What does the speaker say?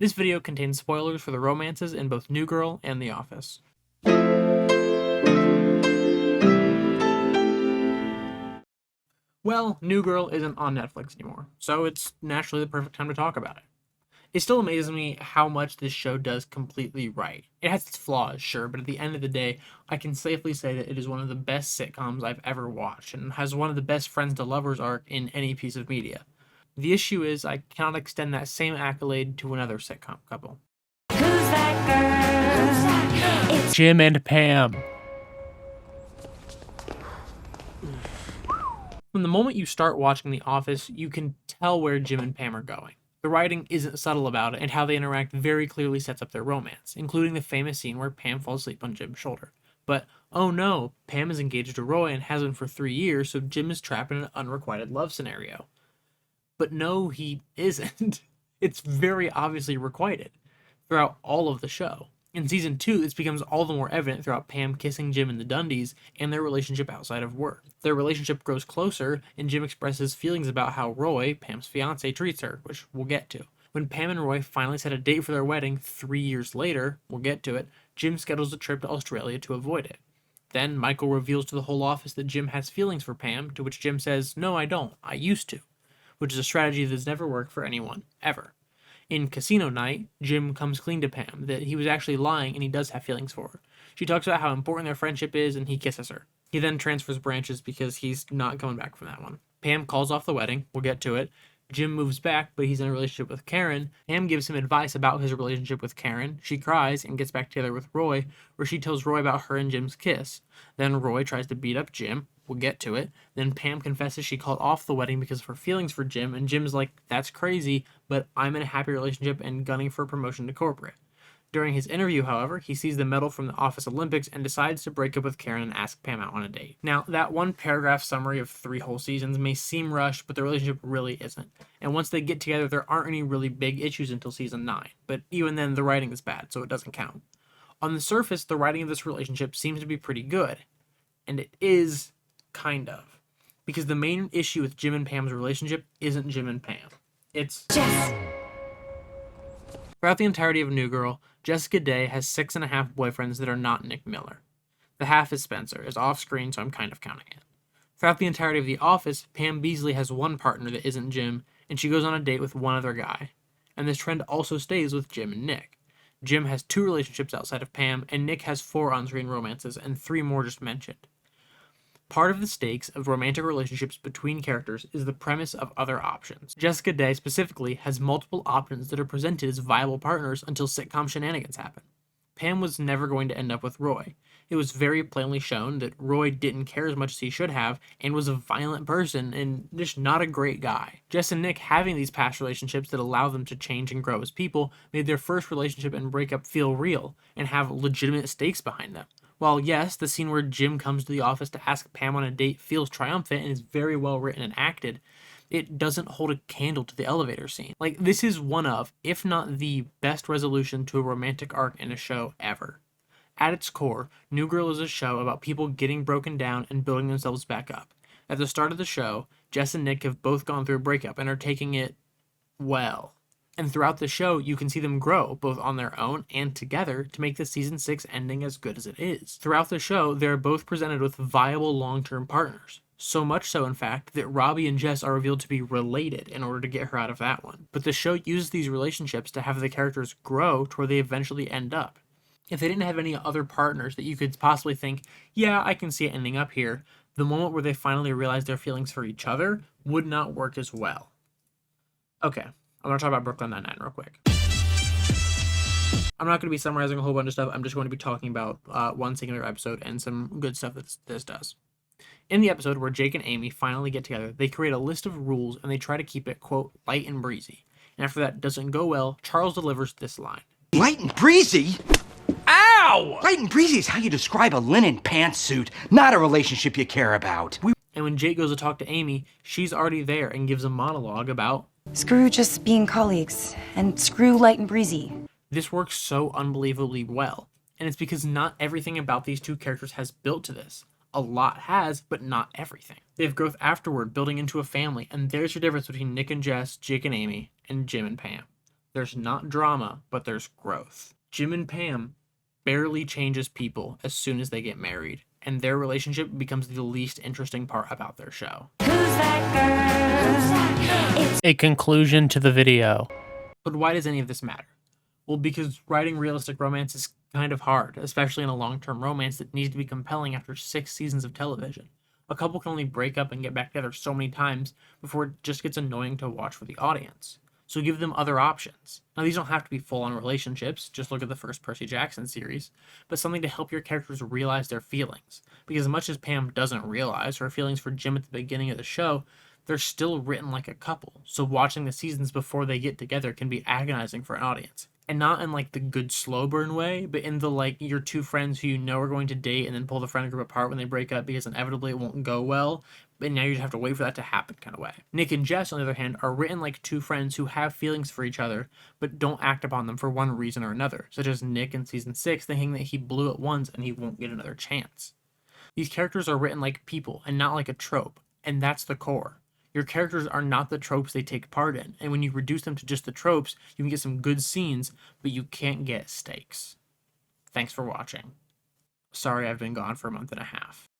This video contains spoilers for the romances in both New Girl and The Office. Well, New Girl isn't on Netflix anymore, so it's naturally the perfect time to talk about it. It still amazes me how much this show does completely right. It has its flaws, sure, but at the end of the day, I can safely say that it is one of the best sitcoms I've ever watched, and has one of the best friends to lovers arc in any piece of media. The issue is I cannot extend that same accolade to another sitcom couple. Who's that girl? It's Jim and Pam. From the moment you start watching The Office, you can tell where Jim and Pam are going. The writing isn't subtle about it, and how they interact very clearly sets up their romance, including the famous scene where Pam falls asleep on Jim's shoulder. But, oh no, Pam is engaged to Roy and has been for 3 years, so Jim is trapped in an unrequited love scenario. But no, he isn't. It's very obviously requited throughout all of the show. In season 2, this becomes all the more evident throughout Pam kissing Jim in the Dundies and their relationship outside of work. Their relationship grows closer, and Jim expresses feelings about how Roy, Pam's fiance, treats her, which we'll get to. When Pam and Roy finally set a date for their wedding 3 years later, we'll get to it, Jim schedules a trip to Australia to avoid it. Then Michael reveals to the whole office that Jim has feelings for Pam, to which Jim says, "No, I don't. I used to," which is a strategy that has never worked for anyone, ever. In Casino Night, Jim comes clean to Pam that he was actually lying and he does have feelings for her. She talks about how important their friendship is and he kisses her. He then transfers branches because he's not coming back from that one. Pam calls off the wedding, we'll get to it. Jim moves back, but he's in a relationship with Karen. Pam gives him advice about his relationship with Karen. She cries and gets back together with Roy, where she tells Roy about her and Jim's kiss. Then Roy tries to beat up Jim. We'll get to it. Then Pam confesses she called off the wedding because of her feelings for Jim, and Jim's like, "That's crazy, but I'm in a happy relationship and gunning for a promotion to corporate." During his interview, however, he sees the medal from the Office Olympics and decides to break up with Karen and ask Pam out on a date. Now, that one paragraph summary of 3 whole seasons may seem rushed, but the relationship really isn't. And once they get together, there aren't any really big issues until season 9. But even then, the writing is bad, so it doesn't count. On the surface, the writing of this relationship seems to be pretty good. And it is, kind of. Because the main issue with Jim and Pam's relationship isn't Jim and Pam. It's Jess. Throughout the entirety of New Girl, Jessica Day has 6.5 boyfriends that are not Nick Miller. The half is Spencer, is off screen, so I'm kind of counting it. Throughout the entirety of The Office, Pam Beasley has one partner that isn't Jim, and she goes on a date with one other guy. And this trend also stays with Jim and Nick. Jim has 2 relationships outside of Pam, and Nick has 4 on-screen romances, and 3 more just mentioned. Part of the stakes of romantic relationships between characters is the premise of other options. Jessica Day, specifically, has multiple options that are presented as viable partners until sitcom shenanigans happen. Pam was never going to end up with Roy. It was very plainly shown that Roy didn't care as much as he should have and was a violent person and just not a great guy. Jess and Nick having these past relationships that allow them to change and grow as people made their first relationship and breakup feel real and have legitimate stakes behind them. While yes, the scene where Jim comes to the office to ask Pam on a date feels triumphant and is very well written and acted, it doesn't hold a candle to the elevator scene. Like, this is one of, if not the best resolution to a romantic arc in a show ever. At its core, New Girl is a show about people getting broken down and building themselves back up. At the start of the show, Jess and Nick have both gone through a breakup and are taking it well. And throughout the show, you can see them grow, both on their own and together, to make the season 6 ending as good as it is. Throughout the show, they are both presented with viable long-term partners. So much so, in fact, that Robbie and Jess are revealed to be related in order to get her out of that one. But the show uses these relationships to have the characters grow to where they eventually end up. If they didn't have any other partners that you could possibly think, yeah, I can see it ending up here, the moment where they finally realize their feelings for each other would not work as well. Okay. I'm going to talk about Brooklyn Nine-Nine real quick. I'm not going to be summarizing a whole bunch of stuff. I'm just going to be talking about one singular episode and some good stuff that this does. In the episode where Jake and Amy finally get together, they create a list of rules and they try to keep it, quote, light and breezy. And after that doesn't go well, Charles delivers this line. Light and breezy? Ow! Light and breezy is how you describe a linen pantsuit, not a relationship you care about. And when Jake goes to talk to Amy, she's already there and gives a monologue about screw just being colleagues, and screw light and breezy. This works so unbelievably well, and it's because not everything about these two characters has built to this. A lot has, but not everything. They have growth afterward, building into a family, and there's your difference between Nick and Jess, Jake and Amy, and Jim and Pam. There's not drama, but there's growth. Jim and Pam barely changes people as soon as they get married, and their relationship becomes the least interesting part about their show. A conclusion to the video. But why does any of this matter? Well, because writing realistic romance is kind of hard, especially in a long-term romance that needs to be compelling after 6 seasons of television. A couple can only break up and get back together so many times before it just gets annoying to watch for the audience. So give them other options. Now, these don't have to be full-on relationships, just look at the first Percy Jackson series, but something to help your characters realize their feelings. Because as much as Pam doesn't realize her feelings for Jim at the beginning of the show, they're still written like a couple, so watching the seasons before they get together can be agonizing for an audience. And not in like the good slow burn way, but in the like your two friends who you know are going to date and then pull the friend group apart when they break up because inevitably it won't go well, but now you just have to wait for that to happen kind of way. Nick and Jess, on the other hand, are written like two friends who have feelings for each other, but don't act upon them for one reason or another, such as Nick in season 6 thinking that he blew it once and he won't get another chance. These characters are written like people and not like a trope, and that's the core. Your characters are not the tropes they take part in, and when you reduce them to just the tropes, you can get some good scenes, but you can't get stakes. Thanks for watching. Sorry I've been gone for a month and a half.